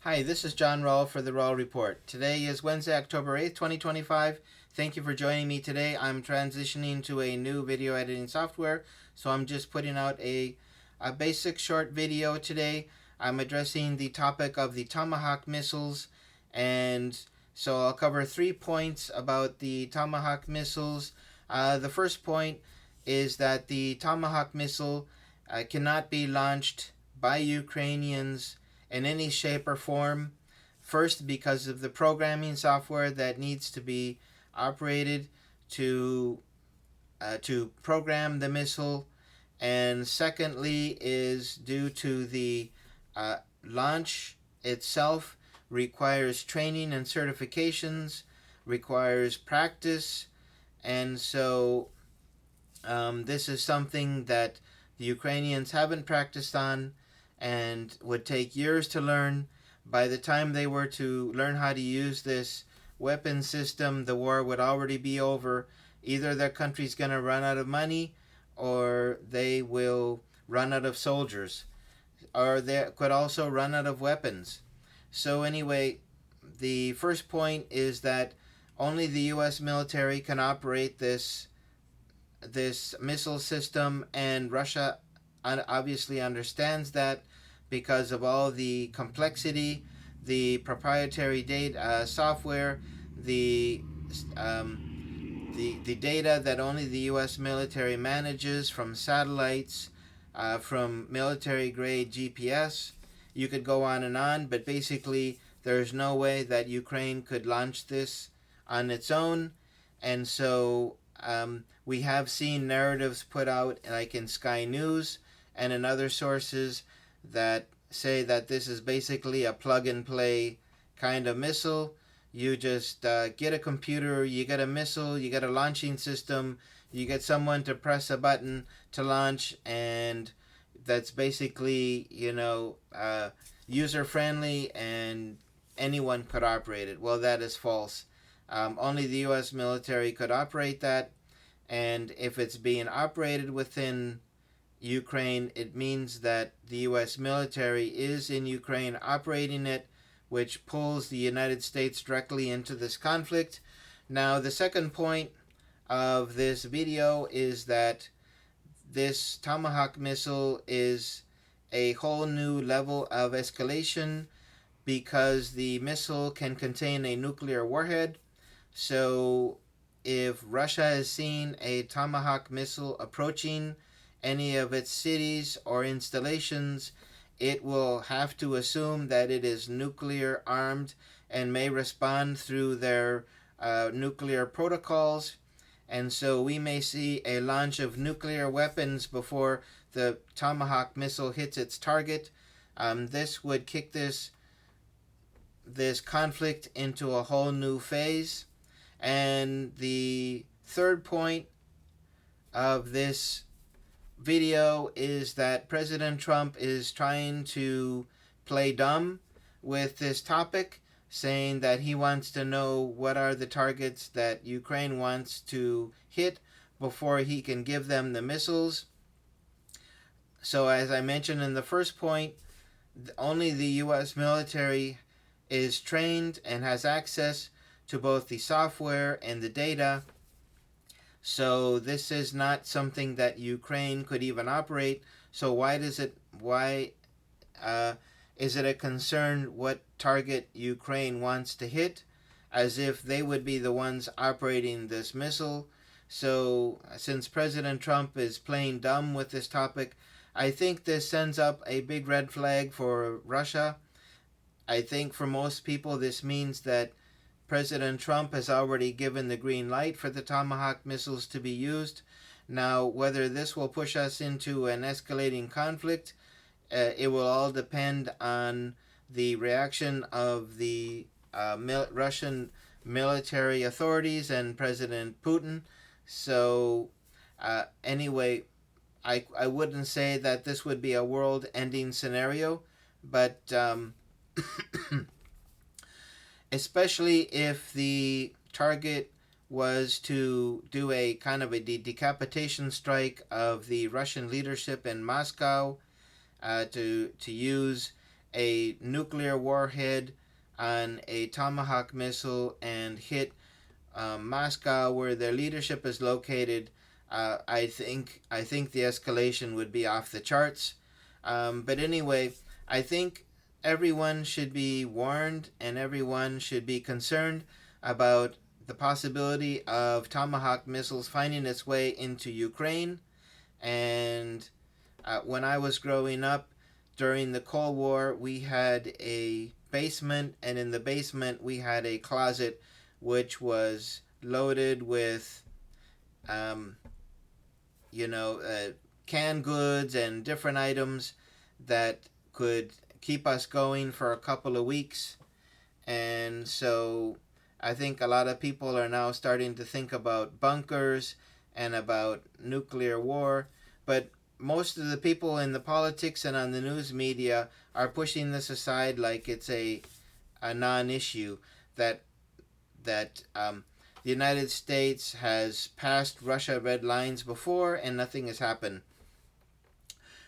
Hi, this is John Rowell for the Rowell Report. Today is Wednesday, October 8th, 2025. Thank you for joining me today. I'm transitioning to a new video editing software, so I'm just putting out a basic short video today. I'm addressing the topic of the Tomahawk missiles, and so I'll cover 3 points about the Tomahawk missiles. The first point is that the Tomahawk missile cannot be launched by Ukrainians in any shape or form. First, because of the programming software that needs to be operated to program the missile, and secondly is due to the launch itself requires training and certifications, requires practice, and so this is something that the Ukrainians haven't practiced on and would take years to learn. By the time they were to learn how to use this weapon system, the war would already be over. Either their country's going to run out of money or they will run out of soldiers, or they could also run out of weapons. So, anyway, the first point is that only the U.S. military can operate this missile system, and Russia obviously understands that because of all the complexity, the proprietary data software, the the data that only the U.S. military manages from satellites, from military grade GPS. You could go on, but basically, there's no way that Ukraine could launch this on its own, and so we have seen narratives put out, like in Sky News and in other sources, that say that this is basically a plug and play kind of missile. You just get a computer, you get a missile, you get a launching system, you get someone to press a button to launch, and that's basically, user friendly and anyone could operate it. Well, that is false. Only the U.S. military could operate that, and if it's being operated within Ukraine, it means that the U.S. military is in Ukraine operating it, which pulls the United States directly into this conflict. Now, the second point of this video is that this Tomahawk missile is a whole new level of escalation because the missile can contain a nuclear warhead. So, if Russia has seen a Tomahawk missile approaching any of its cities or installations, it will have to assume that it is nuclear armed and may respond through their nuclear protocols. And so we may see a launch of nuclear weapons before the Tomahawk missile hits its target. This would kick this conflict into a whole new phase. And the third point of this video is that President Trump is trying to play dumb with this topic, saying that he wants to know what are the targets that Ukraine wants to hit before he can give them the missiles. So, as I mentioned in the first point, only the U.S. military is trained and has access to both the software and the data. So this is not something that Ukraine could even operate. So why is it a concern what target Ukraine wants to hit, as if they would be the ones operating this missile? So since President Trump is playing dumb with this topic, I think this sends up a big red flag for Russia. I think for most people this means that President Trump has already given the green light for the Tomahawk missiles to be used. Now, whether this will push us into an escalating conflict, it will all depend on the reaction of the Russian military authorities and President Putin. So, anyway, I wouldn't say that this would be a world-ending scenario, but especially if the target was to do a kind of a decapitation strike of the Russian leadership in Moscow, to use a nuclear warhead on a Tomahawk missile and hit Moscow, where their leadership is located, I think the escalation would be off the charts. But anyway, I think everyone should be warned and everyone should be concerned about the possibility of Tomahawk missiles finding its way into Ukraine. And when I was growing up during the Cold War, we had a basement, and in the basement, we had a closet which was loaded with, um, you know, canned goods and different items that could keep us going for a couple of weeks. And so I think a lot of people are now starting to think about bunkers and about nuclear war. But most of the people in the politics and on the news media are pushing this aside like it's a non-issue. That the United States has passed Russia red lines before and nothing has happened.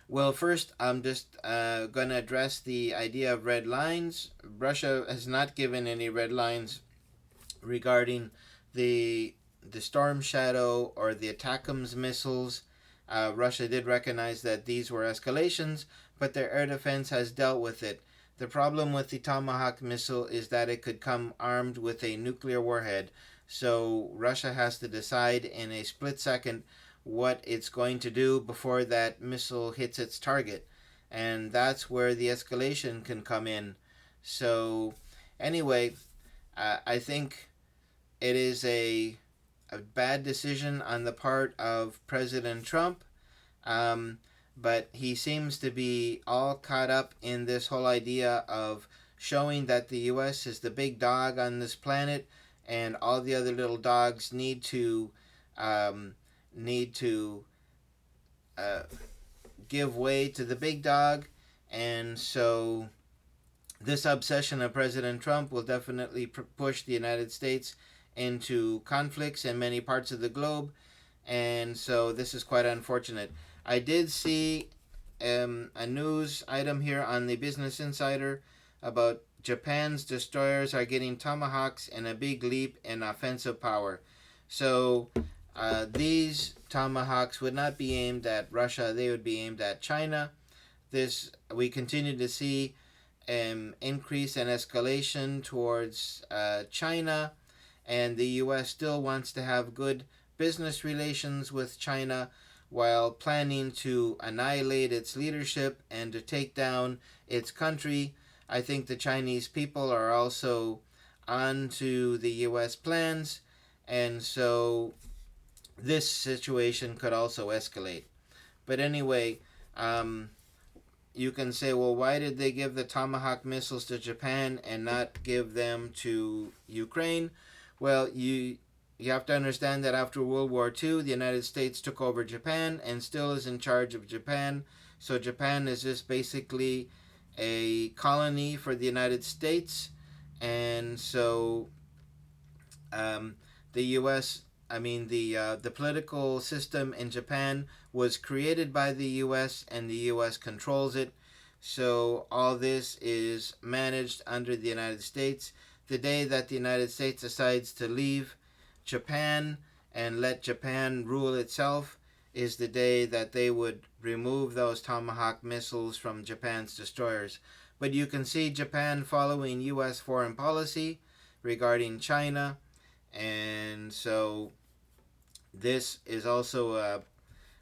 Well, first, I'm just going to address the idea of red lines. Russia has not given any red lines regarding the Storm Shadow or the ATACMS missiles. Russia did recognize that these were escalations, but their air defense has dealt with it. The problem with the Tomahawk missile is that it could come armed with a nuclear warhead. So Russia has to decide in a split second what it's going to do before that missile hits its target. And that's where the escalation can come in. So anyway, I think it is a bad decision on the part of President Trump. But he seems to be all caught up in this whole idea of showing that the U.S. is the big dog on this planet, and all the other little dogs need to need to give way to the big dog. And so this obsession of President Trump will definitely push the United States into conflicts in many parts of the globe. And so this is quite unfortunate. I did see a news item here on the Business Insider about Japan's destroyers are getting Tomahawks and a big leap in offensive power. So these Tomahawks would not be aimed at Russia, they would be aimed at China. This we continue to see increase and escalation towards China, and the U.S. still wants to have good business relations with China while planning to annihilate its leadership and to take down its country. I think the Chinese people are also on to the U.S. plans, and so this situation could also escalate. But anyway, you can say, well, why did they give the Tomahawk missiles to Japan and not give them to Ukraine? Well, you have to understand that after World War II, the United States took over Japan and still is in charge of Japan. So Japan is just basically a colony for the United States. And so the U.S., the political system in Japan was created by the U.S. and the U.S. controls it. So all this is managed under the United States. The day that the United States decides to leave Japan and let Japan rule itself is the day that they would remove those Tomahawk missiles from Japan's destroyers. But you can see Japan following U.S. foreign policy regarding China, and so this is also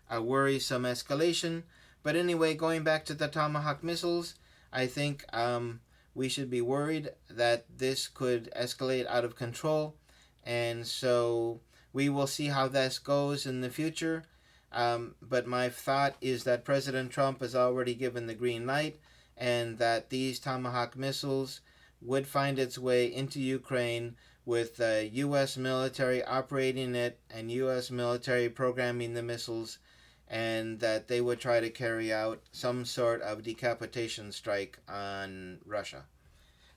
a worrisome escalation. But anyway, going back to the Tomahawk missiles, I think we should be worried that this could escalate out of control. And so we will see how this goes in the future. But my thought is that President Trump has already given the green light, and that these Tomahawk missiles would find its way into Ukraine with the U.S. military operating it and U.S. military programming the missiles, and that they would try to carry out some sort of decapitation strike on Russia.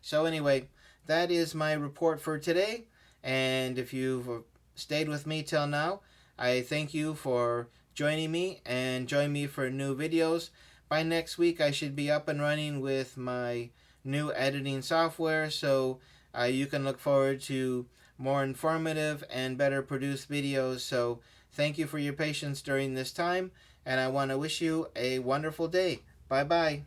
So anyway, that is my report for today. And if you've stayed with me till now, I thank you for joining me, and join me for new videos. by next week I should be up and running with my new editing software, so you can look forward to more informative and better produced videos. So thank you for your patience during this time, and I want to wish you a wonderful day. Bye bye.